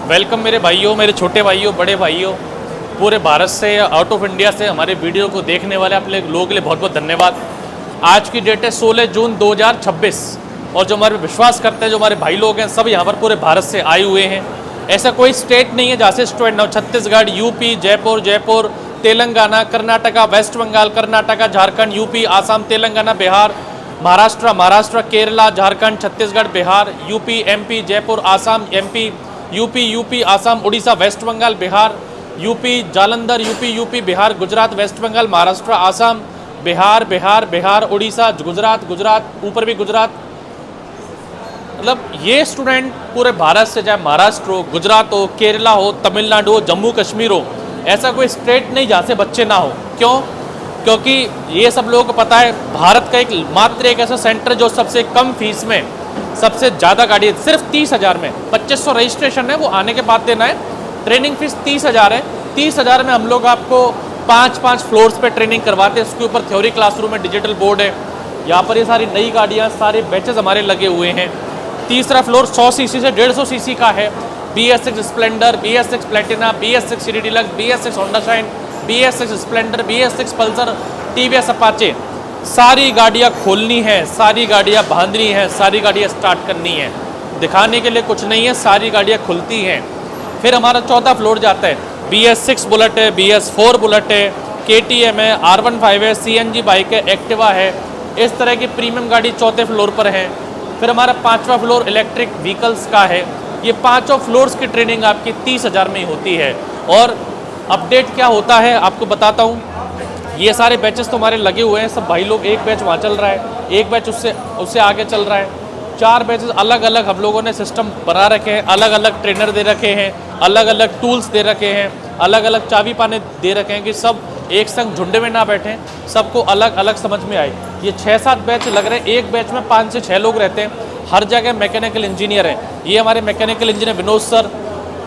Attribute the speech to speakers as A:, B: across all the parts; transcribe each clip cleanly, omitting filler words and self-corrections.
A: Welcome मेरे भाइयों, मेरे छोटे भाइयों, बड़े भाइयों, पूरे भारत से या आउट ऑफ इंडिया से हमारे वीडियो को देखने वाले आप लोगों के लिए बहुत बहुत धन्यवाद। आज की डेट है 16 जून 2026 और जो हमारे विश्वास करते हैं, जो हमारे भाई लोग हैं, सब यहाँ पर पूरे भारत से आए हुए हैं। ऐसा कोई स्टेट नहीं है जहाँ से स्टूडेंट ना हो। Chhattisgarh, UP, Jaipur, Telangana, Karnataka, West Bengal, Karnataka, Jharkhand, UP, Assam, Telangana, Bihar, Maharashtra, Kerala, Jharkhand, Chhattisgarh, Bihar, UP, MP, Jaipur, Assam, MP, UP, Assam, Orissa, West Bengal, Bihar, UP, Jalandhar, UP, Bihar, Gujarat, West Bengal, Maharashtra, Assam, Bihar, Orissa, Gujarat, ऊपर भी गुजरात। मतलब ये स्टूडेंट पूरे भारत से, चाहे महाराष्ट्र हो, गुजरात हो, केरला हो, तमिलनाडु हो, जम्मू कश्मीर हो, ऐसा कोई स्टेट नहीं जहाँ से बच्चे ना हो। क्यों? क्योंकि ये सब लोगों को पता है भारत का मात्र एक ऐसा सेंटर जो सबसे कम फीस में सबसे ज़्यादा गाड़ी है, सिर्फ 30,000 में। 2500 रजिस्ट्रेशन है, वो आने के बाद देना है। ट्रेनिंग फीस 30,000 है। 30,000 में हम लोग आपको 5 फ्लोर्स पे ट्रेनिंग करवाते हैं। उसके ऊपर थ्योरी क्लासरूम है, डिजिटल बोर्ड है। यहाँ पर ये सारी नई गाड़ियाँ, सारे बैचेस हमारे लगे हुए हैं। तीसरा फ्लोर 100 सीसी से 150 सीसी का है। BS6 Splendor, BS6 Platina, BS6 city deluxe, BS6 Honda shine, BS6 Splendor, BS6 Pulsar, TVS Apache, सारी गाड़ियाँ खोलनी है, सारी गाड़ियाँ बांधनी है, सारी गाड़ियाँ स्टार्ट करनी है। दिखाने के लिए कुछ नहीं है, सारी गाड़ियाँ खुलती हैं। फिर हमारा चौथा फ्लोर जाता है। BS6 बुलेट है, BS4 बुलेट है, KTM है, R15 है, CNG बाइक है, एक्टिवा है। इस तरह की प्रीमियम गाड़ी चौथे फ्लोर पर है। फिर हमारा 5वां फ्लोर इलेक्ट्रिक व्हीकल्स का है। ये 5 फ्लोर्स की ट्रेनिंग आपकी 30,000 में ही होती है। और अपडेट क्या होता है आपको बताता हूँ। ये सारे बैचेस तो हमारे लगे हुए हैं, सब भाई लोग। एक बैच वहाँ चल रहा है, एक बैच उससे आगे चल रहा है। 4 बैचेस अलग अलग हम लोगों ने सिस्टम बना रखे हैं, अलग अलग ट्रेनर दे रखे हैं, अलग अलग टूल्स दे रखे हैं, अलग अलग चाबी पाने दे रखे हैं कि सब एक संग झुंडे में ना बैठें, सबको अलग अलग समझ में आए। ये 6-7 बैच लग रहे हैं। एक बैच में 5 से 6 लोग रहते हैं। हर जगह मैकेनिकल इंजीनियर हैं। ये हमारे मैकेनिकल इंजीनियर विनोद सर,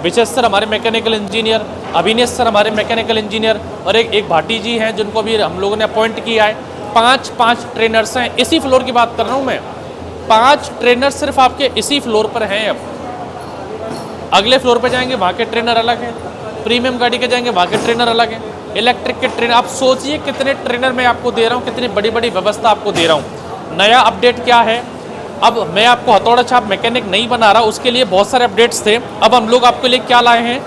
A: विशेष सर हमारे मैकेनिकल इंजीनियर, अभिनेश सर हमारे मैकेनिकल इंजीनियर, और एक भाटी जी हैं जिनको भी हम लोगों ने अपॉइंट किया है। 5 ट्रेनर्स हैं। इसी फ्लोर की बात कर रहा हूँ मैं। 5 ट्रेनर सिर्फ आपके इसी फ्लोर पर हैं। अब अगले फ्लोर पर जाएंगे, वहाँ के ट्रेनर अलग हैं। प्रीमियम गाड़ी के जाएंगे, वहाँ के ट्रेनर अलग हैं। इलेक्ट्रिक के ट्रेनर, आप सोचिए कितने ट्रेनर मैं आपको दे रहा हूँ, कितनी बड़ी बड़ी व्यवस्था आपको दे रहा हूँ। नया अपडेट क्या है? अब मैं आपको हथौड़ा छाप मैकेनिक नहीं बना रहा, उसके लिए बहुत सारे अपडेट्स थे। अब हम लोग आपके लिए क्या लाए हैं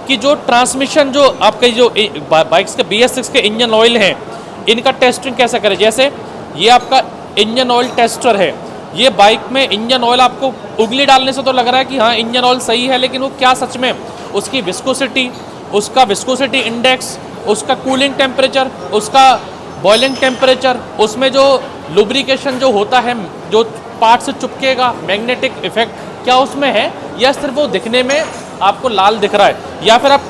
A: कि जो ट्रांसमिशन, जो आपके जो बाइक्स के BS6 के इंजन ऑयल हैं, इनका टेस्टिंग कैसे करें। जैसे ये आपका इंजन ऑयल टेस्टर है। ये बाइक में इंजन ऑयल आपको उंगली डालने से तो लग रहा है कि हाँ इंजन ऑयल सही है, लेकिन वो क्या सच में उसकी विस्कोसिटी, उसका विस्कोसिटी इंडेक्स, उसका कूलिंग टेम्परेचर, उसका बॉइलिंग टेम्परेचर, उसमें जो लुब्रिकेशन जो होता है, जो पार्ट से चुपकेगा, मैग्नेटिक इफेक्ट, क्या उसमें है, या सिर्फ वो दिखने में आपको लाल दिख रहा है, या फिर आप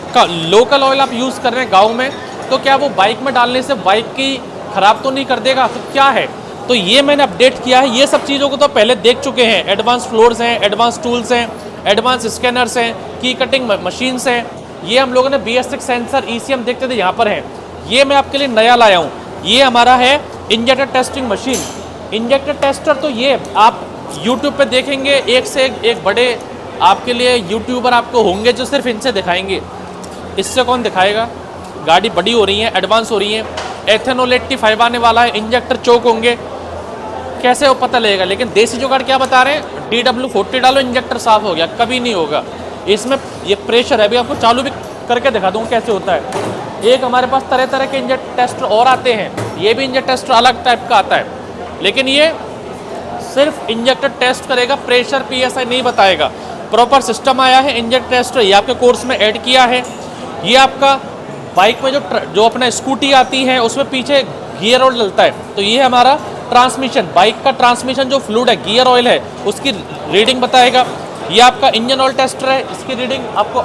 A: लोकल ऑयल आप यूज़ कर रहे हैं गाँव में, तो क्या वो बाइक में डालने से बाइक की ख़राब तो नहीं कर देगा? तो क्या है? तो ये मैंने अपडेट किया है। ये सब चीज़ों को तो पहले देख चुके हैं। एडवांस फ्लोर्स हैं, एडवांस टूल्स हैं, एडवांस स्कैनर्स हैं, की कटिंग मशीन्स हैं। ये हम लोगों ने BS6 सेंसर ECM देखते थे, यहाँ पर हैं। ये मैं आपके लिए नया लाया हूँ। ये हमारा है injector testing machine. Injector tester तो ये आप YouTube पे देखेंगे, एक से एक बड़े आपके लिए यूट्यूबर आपको होंगे जो सिर्फ इनसे दिखाएंगे। इससे कौन दिखाएगा? गाड़ी बड़ी हो रही है, एडवांस हो रही है, एथेनॉल 85 आने वाला है, इंजेक्टर चोक होंगे, कैसे वो पता लगेगा? लेकिन देसी जुगाड़ क्या बता रहे हैं? DW40 डालो, इंजेक्टर साफ हो गया। कभी नहीं होगा। इसमें ये प्रेशर है, अभी आपको चालू भी करके दिखा दूँगा कैसे होता है। एक हमारे पास तरह तरह के इंजेक्टर टेस्टर और आते हैं। ये भी इंजेक्टर टेस्टर अलग टाइप का आता है, लेकिन ये सिर्फ इंजेक्टर टेस्ट करेगा, प्रेशर PSI नहीं बताएगा। प्रॉपर सिस्टम आया है इंजेक्टर टेस्टर, ये आपके कोर्स में ऐड किया है। ये आपका बाइक में जो अपना स्कूटी आती है उसमें पीछे गियर ऑयल डलता है, तो ये हमारा ट्रांसमिशन, बाइक का ट्रांसमिशन जो फ्लूइड है, गियर ऑयल है, उसकी रीडिंग बताएगा। ये आपका इंजन ऑयल टेस्टर है, इसकी रीडिंग आपको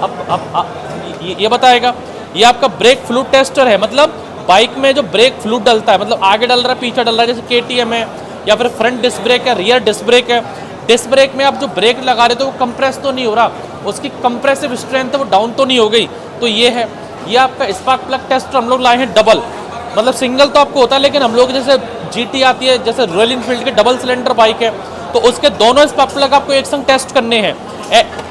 A: ये बताएगा। ये आपका ब्रेक फ्लूइड टेस्टर है, मतलब बाइक में जो ब्रेक फ्लूइड डलता है, मतलब आगे डल रहा है, पीछे डल रहा है, जैसे KTM है, या फिर फ्रंट डिस्क ब्रेक है, रियर डिस्क ब्रेक है। डिस्क ब्रेक में आप जो ब्रेक लगा रहे हो तो वो कंप्रेस तो नहीं हो रहा, उसकी कंप्रेसिव स्ट्रेंथ है वो डाउन तो नहीं हो गई, तो ये है। ये आपका स्पार्क प्लग टेस्टर हम लोग लाए हैं डबल, मतलब सिंगल तो आपको होता है, लेकिन हम लोग जैसे GT आती है, जैसे रॉयल इनफील्ड के डबल सिलेंडर बाइक है, तो उसके दोनों स्पार्क प्लग आपको एक संग टेस्ट करने हैं।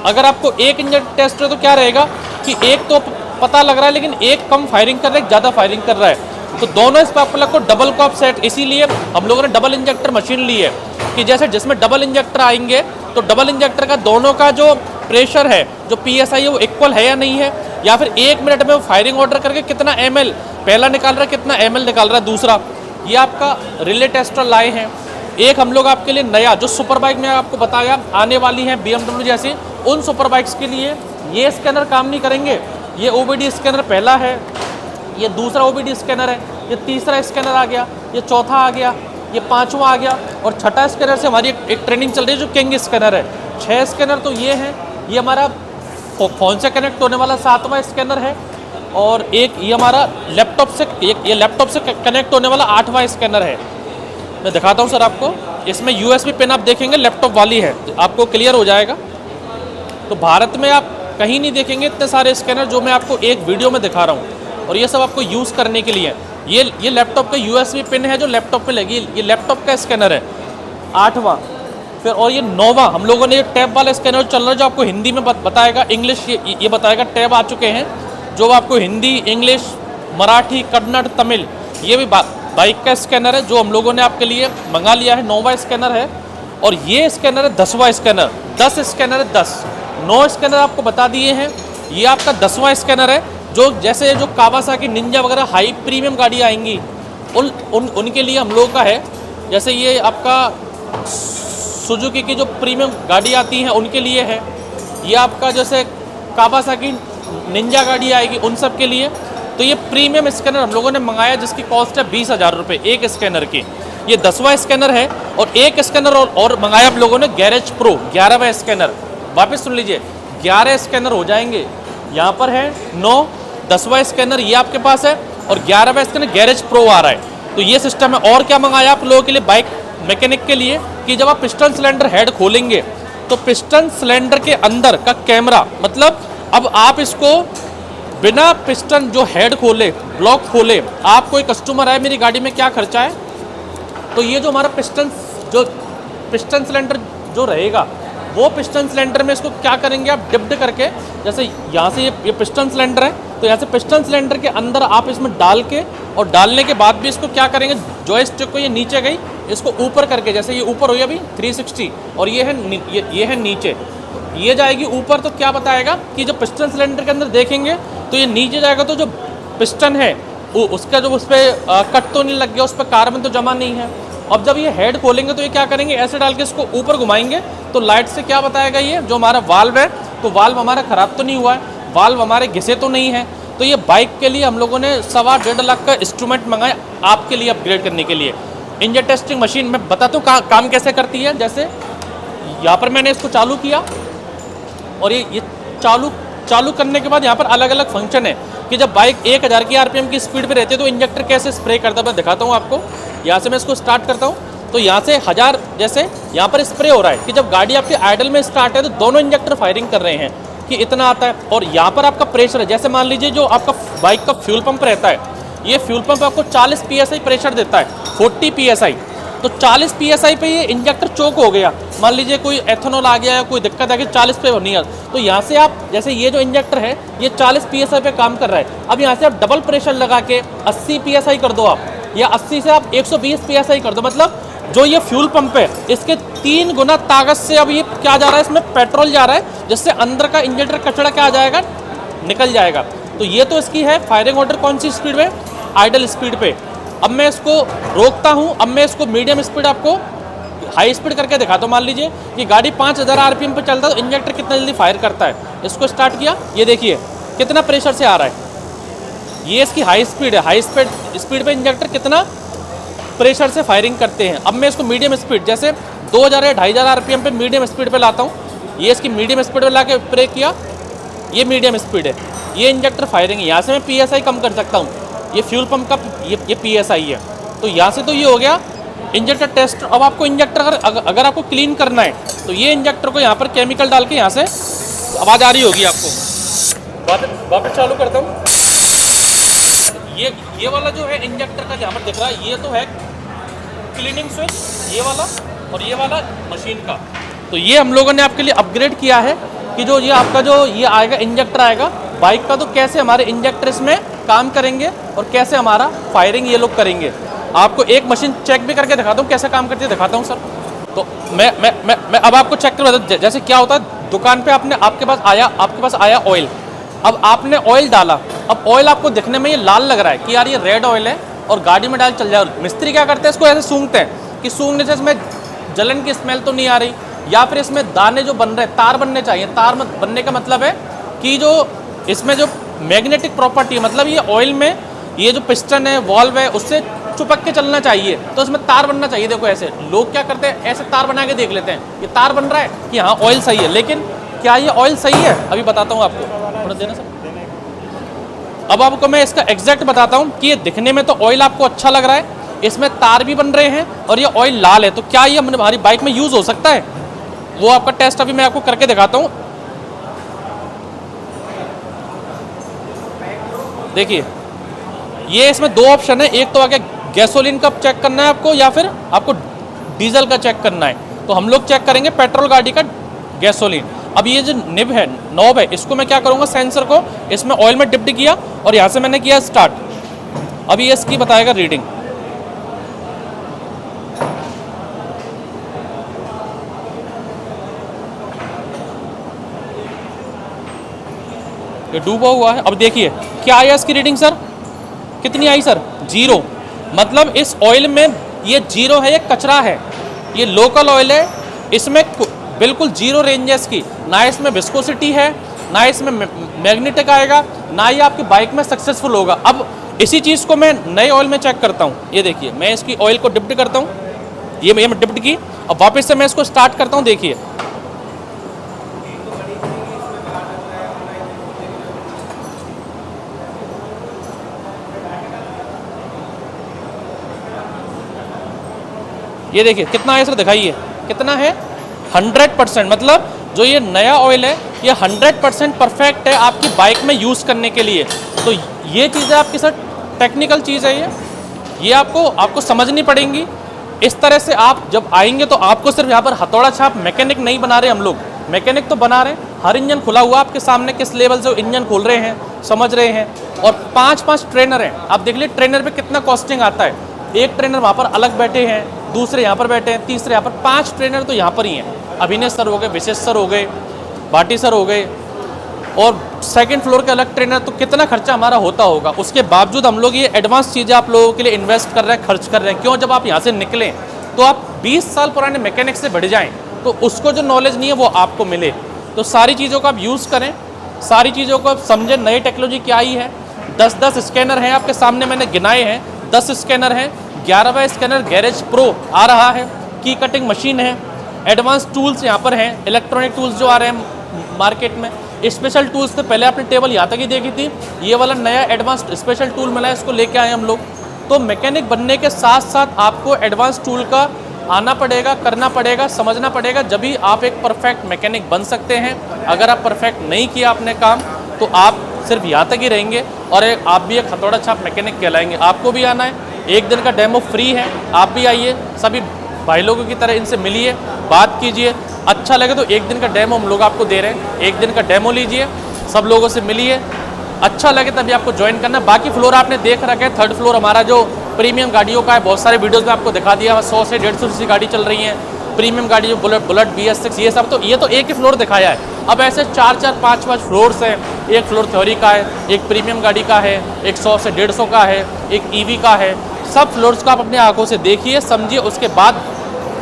A: अगर आपको एक इंजेक्टर टेस्ट है तो क्या रहेगा कि एक तो पता लग रहा है लेकिन एक कम फायरिंग कर रहा है, ज़्यादा फायरिंग कर रहा है। तो दोनों स्पार्क प्लग को डबल कॉप सेट, इसीलिए हम लोगों ने डबल इंजेक्टर मशीन ली है कि जैसे जिसमें डबल इंजेक्टर आएंगे तो डबल इंजेक्टर का दोनों का जो प्रेशर है, जो PSI है, वो इक्वल है या नहीं है, या फिर 1 मिनट में वो फायरिंग ऑर्डर करके कितना ml पहला निकाल रहा है, कितना ml निकाल रहा है दूसरा। ये आपका रिले टेस्टर लाए हैं। एक हम लोग आपके लिए नया जो सुपर बाइक में आपको बताया आने वाली है BMW जैसी, उन सुपर बाइक्स के लिए ये स्कैनर काम नहीं करेंगे। ये OBD स्कैनर पहला है, ये दूसरा OBD स्कैनर है, ये तीसरा स्कैनर आ गया, ये चौथा आ गया, ये पांचवा आ गया, और छठा स्कैनर से हमारी एक ट्रेनिंग चल रही है जो किंग स्कैनर है। 6 स्कैनर तो ये हैं। ये हमारा फ़ोन से कनेक्ट होने वाला 7वां स्कैनर है, और एक ये हमारा लैपटॉप से ये लैपटॉप से कनेक्ट होने वाला 8वां स्कैनर है। मैं दिखाता हूँ सर आपको, इसमें USB पिन आप देखेंगे लैपटॉप वाली है, आपको क्लियर हो जाएगा। तो भारत में आप कहीं नहीं देखेंगे इतने सारे स्कैनर जो मैं आपको एक वीडियो में दिखा रहा हूँ, और ये सब आपको यूज़ करने के लिए। ये लैपटॉप का USB पिन है जो लैपटॉप पे लगी, ये लैपटॉप का स्कैनर है 8वां। फिर और ये 9वां हम लोगों ने ये टैब वाला स्कैनर चल रहा है जो आपको हिंदी में बताएगा, इंग्लिश ये बताएगा। टैब आ चुके हैं जो आपको हिंदी, इंग्लिश, मराठी, कन्नड़, तमिल, ये भी बाइक का स्कैनर है जो हम लोगों ने आपके लिए मंगा लिया है। 9वां स्कैनर है, और ये स्कैनर है 10वां स्कैनर। 10 स्कैनर है, 10 9 स्कैनर आपको बता दिए हैं। ये आपका 10वां स्कैनर है जो जैसे जो कावासाकी निंजा वगैरह हाई प्रीमियम गाड़ी आएंगी उनके लिए हम लोगों का है। जैसे ये आपका सुजुकी की जो प्रीमियम गाड़ी आती हैं उनके लिए है। ये आपका जैसे कावासाकी निंजा गाड़ी आएगी उन सब के लिए। तो ये प्रीमियम स्कैनर हम लोगों ने मंगाया जिसकी कॉस्ट है 20,000 रुपये एक स्कैनर की। ये 10वां स्कैनर है, और एक स्कैनर और मंगाया हम लोगों ने गैरेज प्रो 11वां स्कैनर। वापस सुन लीजिए, 11 स्कैनर हो जाएंगे। यहाँ पर है 9, 10वां स्कैनर ये आपके पास है, और 11वां स्कैनर गैरेज प्रो आ रहा है। तो ये सिस्टम है। और क्या मंगाया आप लोगों के लिए बाइक मैकेनिक के लिए कि जब आप पिस्टन सिलेंडर हेड खोलेंगे तो पिस्टन सिलेंडर के अंदर का कैमरा, मतलब अब आप इसको बिना पिस्टन जो हेड खोले, ब्लॉक खोले, आप कोई कस्टमर आए मेरी गाड़ी में क्या खर्चा है, तो ये जो हमारा पिस्टन सिलेंडर जो रहेगा वो पिस्टन सिलेंडर में इसको क्या करेंगे आप डिप्ड करके, जैसे यहाँ से ये पिस्टन सिलेंडर है तो यहाँ से पिस्टन सिलेंडर के अंदर आप इसमें डाल के, और डालने के बाद भी इसको क्या करेंगे, जॉयस्टिक को ये नीचे गई इसको ऊपर करके, जैसे ये ऊपर हुई अभी 360 और ये है नीचे, ये जाएगी ऊपर। तो क्या बताएगा कि जो पिस्टन सिलेंडर के अंदर देखेंगे तो ये नीचे जाएगा, तो जो पिस्टन है उसका जो उस पर कट तो नहीं लग गया, उस पर कार्बन तो जमा नहीं है। अब जब ये हेड खोलेंगे तो ये क्या करेंगे, ऐसे डाल के इसको ऊपर घुमाएंगे तो लाइट से क्या बताएगा, ये जो हमारा वाल्व है तो वाल्व हमारा ख़राब तो नहीं हुआ है, वाल्व हमारे घिसे तो नहीं है। तो ये बाइक के लिए हम लोगों ने 1.25 लाख का इंस्ट्रूमेंट मंगाया आपके लिए अपग्रेड करने के लिए। इंजन टेस्टिंग मशीन मैं बताता हूँ काम कैसे करती है। जैसे यहाँ पर मैंने इसको चालू किया, और ये चालू करने के बाद यहाँ पर अलग अलग फंक्शन है कि जब बाइक 1000 की RPM की स्पीड पे रहती है तो इंजेक्टर कैसे स्प्रे करता है मैं दिखाता हूँ आपको। यहाँ से मैं इसको स्टार्ट करता हूँ तो यहाँ से 1000 जैसे यहाँ पर स्प्रे हो रहा है कि जब गाड़ी आपकी आइडल में स्टार्ट है तो दोनों इंजेक्टर फायरिंग कर रहे हैं कि इतना आता है। और यहाँ पर आपका प्रेशर है, जैसे मान लीजिए जो आपका बाइक का फ्यूल पंप रहता है, ये फ्यूल पंप आपको 40 PSI प्रेशर देता है, 40 PSI। तो 40 PSI पे ये इंजेक्टर चोक हो गया, मान लीजिए कोई एथेनॉल आ गया या कोई दिक्कत आ गई 40 पे नहीं आ, तो यहाँ से आप जैसे ये जो इंजेक्टर है ये 40 PSI पे काम कर रहा है। अब यहाँ से आप डबल प्रेशर लगा के 80 PSI कर दो आप, या 80 से आप 120 PSI कर दो, मतलब जो ये फ्यूल पंप है इसके 3 गुना ताकत से अब ये क्या जा रहा है, इसमें पेट्रोल जा रहा है, जिससे अंदर का इंजेक्टर कचरा क्या आ जाएगा, निकल जाएगा। तो ये तो इसकी है फायरिंग ऑर्डर कौन सी स्पीड में, आइडल स्पीड पे। अब मैं इसको रोकता हूँ, अब मैं इसको मीडियम स्पीड आपको हाई स्पीड करके दिखाता हूँ। मान लीजिए कि गाड़ी 5000 RPM पे चलता है तो इंजेक्टर कितना जल्दी फायर करता है। इसको स्टार्ट किया, ये देखिए कितना प्रेशर से आ रहा है, ये इसकी हाई स्पीड है। हाई स्पीड पे इंजेक्टर कितना प्रेशर से फायरिंग करते हैं। अब मैं इसको मीडियम स्पीड जैसे 2000 या 2500 RPM पे मीडियम स्पीड पे लाता हूँ। ये इसकी मीडियम स्पीड पे ला के स्प्रे किया, ये मीडियम स्पीड है, ये इंजेक्टर फायरिंग है। यहाँ से मैं PSI कम कर सकता हूँ, ये फ्यूल पंप का ये PSI है। तो यहाँ से तो ये हो गया इंजेक्टर टेस्ट। अब आपको इंजेक्टर अगर आपको क्लीन करना है तो ये इंजेक्टर को यहाँ पर केमिकल डाल के यहाँ से आवाज़ आ रही होगी आपको, वापस चालू करता हूँ। ये वाला जो है इंजेक्टर का यहाँ पर दिख रहा है, ये तो है क्लीनिंग स्विच, ये वाला और ये वाला मशीन का। तो ये हम लोगों ने आपके लिए अपग्रेड किया है कि जो ये आपका जो ये आएगा इंजेक्टर आएगा बाइक का, तो कैसे हमारे इंजेक्टर इसमें काम करेंगे और कैसे हमारा फायरिंग ये लोग करेंगे। आपको एक मशीन चेक भी करके दिखाता हूँ कैसे काम करती है, दिखाता हूँ सर। तो मैं अब आपको चेक कर बताता हूँ। जैसे क्या होता है, दुकान पे आपके पास आया ऑयल, अब आपने ऑयल डाला, अब ऑयल आपको दिखने में ये लाल लग रहा है कि यार ये रेड ऑयल है और गाड़ी में डाल चल जाए। मिस्त्री क्या करते हैं, इसको ऐसे सूंघते हैं कि सूंघने से इसमें जलन की स्मेल तो नहीं आ रही, या फिर इसमें दाने जो बन रहे हैं, तार बनने चाहिए। तार बनने का मतलब है कि जो इसमें जो मैग्नेटिक प्रॉपर्टी है, मतलब ये ऑयल में ये जो पिस्टन है, वॉल्व है, उससे चिपक के चलना चाहिए, तो इसमें तार बनना चाहिए। देखो ऐसे लोग क्या करते हैं, ऐसे तार बना के देख लेते हैं ये तार बन रहा है कि हाँ ऑयल सही है, लेकिन क्या ये ऑयल सही है अभी बताता हूँ आपको, थोड़ा देना सर। अब आपको मैं इसका एग्जैक्ट बताता हूँ कि ये दिखने में तो ऑयल आपको अच्छा लग रहा है, इसमें तार भी बन रहे हैं और ये ऑयल लाल है, तो क्या ये हमारी बाइक में यूज़ हो सकता है? वो आपका टेस्ट अभी मैं आपको करके दिखाता हूँ। देखिए ये इसमें दो ऑप्शन है, एक तो आगे गैसोलीन का चेक करना है आपको या फिर आपको डीजल का चेक करना है। तो हम लोग चेक करेंगे पेट्रोल गाड़ी का गैसोलीन। अब ये जो नॉब है इसको मैं क्या करूँगा, सेंसर को इसमें ऑयल में डिप्ट किया और यहाँ से मैंने किया स्टार्ट। अभी ये इसकी बताएगा रीडिंग। ये डूबा हुआ है। अब देखिए क्या आया इसकी रीडिंग सर, कितनी आई सर? 0। मतलब इस ऑयल में ये 0 है, ये कचरा है, ये लोकल ऑयल है, इसमें बिल्कुल 0 रेंजेस की, ना इसमें विस्कोसिटी है, ना इसमें मैग्नेटिक आएगा, ना ये आपकी बाइक में सक्सेसफुल होगा। अब इसी चीज़ को मैं नए ऑयल में चेक करता हूँ। ये देखिए मैं इसकी ऑयल को डिप्ट करता हूँ, ये मैं डिप्ट की, अब वापस से मैं इसको स्टार्ट करता हूँ। देखिए ये देखिए कितना है सर, दिखाइए कितना है, 100%। मतलब जो ये नया ऑयल है ये 100% परफेक्ट है आपकी बाइक में यूज़ करने के लिए। तो ये चीज़ें आपकी सर टेक्निकल चीज़ है, ये आपको समझनी पड़ेंगी। इस तरह से आप जब आएंगे तो आपको सिर्फ यहाँ पर हथौड़ा छाप मैकेनिक नहीं बना रहे हम लोग, मैकेनिक तो बना रहे हैं। हर इंजन खुला हुआ आपके सामने, किस लेवल से इंजन खोल रहे हैं समझ रहे हैं। और 5 ट्रेनर हैं, आप देख लीजिए ट्रेनर पे कितना कॉस्टिंग आता है। एक ट्रेनर वहाँ पर अलग बैठे हैं, दूसरे यहाँ पर बैठे हैं, तीसरे यहाँ पर, 5 ट्रेनर तो यहाँ पर ही हैं। अभिनय सर हो गए, विशेष सर हो गए, भाटी सर हो गए, और सेकंड फ्लोर के अलग ट्रेनर। तो कितना खर्चा हमारा होता होगा, उसके बावजूद हम लोग ये एडवांस चीज़ें आप लोगों के लिए इन्वेस्ट कर रहे हैं, खर्च कर रहे हैं। क्यों? जब आप यहाँ से निकलें तो आप 20 साल पुराने मैकेनिक से बढ़ जाएँ, तो उसको जो नॉलेज नहीं है वो आपको मिले। तो सारी चीज़ों को आप यूज़ करें, सारी चीज़ों को आप समझें। नई टेक्नोलॉजी क्या आई है, 10 स्कैनर हैं आपके सामने, मैंने गिनाए हैं, 10 स्कैनर हैं। 11वां स्कैनर गैरेज प्रो आ रहा है, की कटिंग मशीन है, एडवांस टूल्स यहाँ पर हैं, इलेक्ट्रॉनिक टूल्स जो आ रहे हैं मार्केट में। स्पेशल टूल्स से पहले आपने टेबल यहाँ तक ही देखी थी, ये वाला नया एडवांस स्पेशल टूल मिला है, इसको लेके आए हम लोग। तो मैकेनिक बनने के साथ साथ आपको एडवांस टूल का आना पड़ेगा, करना पड़ेगा, समझना पड़ेगा, जब भी आप एक परफेक्ट मैकेनिक बन सकते हैं। अगर आप परफेक्ट नहीं किया आपने काम तो आप सिर्फ यहाँ तक ही रहेंगे और आप भी एक हथौड़ा छाप मैकेनिक कहलाएंगे। आपको भी आना है, एक दिन का डेमो फ्री है, आप भी आइए, सभी भाई लोगों की तरह इनसे मिलिए, बात कीजिए। अच्छा लगे तो एक दिन का डेमो हम लोग आपको दे रहे हैं, एक दिन का डेमो लीजिए, सब लोगों से मिलिए, अच्छा लगे तभी आपको ज्वाइन करना। बाकी फ्लोर आपने देख रखा है, 3rd फ्लोर हमारा जो प्रीमियम गाड़ियों का है, बहुत सारे वीडियोस में आपको दिखा दिया, 100 से 150 सीसी गाड़ी चल रही है, प्रीमियम गाड़ी जो बुलेट BS6 ये सब। तो ये तो एक ही फ्लोर दिखाया है, अब ऐसे 4 5 फ्लोर्स हैं। एक फ्लोर थ्योरी का है, एक प्रीमियम गाड़ी का है, एक 100 से 150 का है, एक EV का है। सब फ्लोर्स को आप अपनी आंखों से देखिए, समझिए, उसके बाद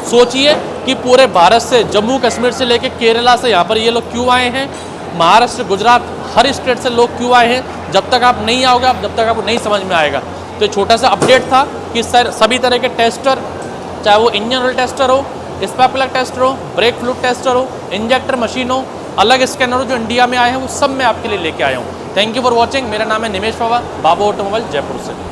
A: सोचिए कि पूरे भारत से, जम्मू कश्मीर से लेके केरला से यहाँ पर ये लोग क्यों आए हैं, महाराष्ट्र, गुजरात, हर स्टेट से लोग क्यों आए हैं। जब तक आप नहीं आओगे, जब तक आपको नहीं समझ में आएगा। तो छोटा सा अपडेट था कि सर सभी तरह के टेस्टर, चाहे वो इंजन ऑयल टेस्टर हो, स्पार्क प्लग टेस्टर हो, ब्रेक फ्लूइड टेस्टर हो, इंजेक्टर मशीन हो, अलग स्कैनर हो जो इंडिया में आए हैं, वो सब मैं आपके लिए लेके आया हूँ। Thank you for watching. मेरा नाम है निमेश पवार, बाबू ऑटोमोबाइल जयपुर से।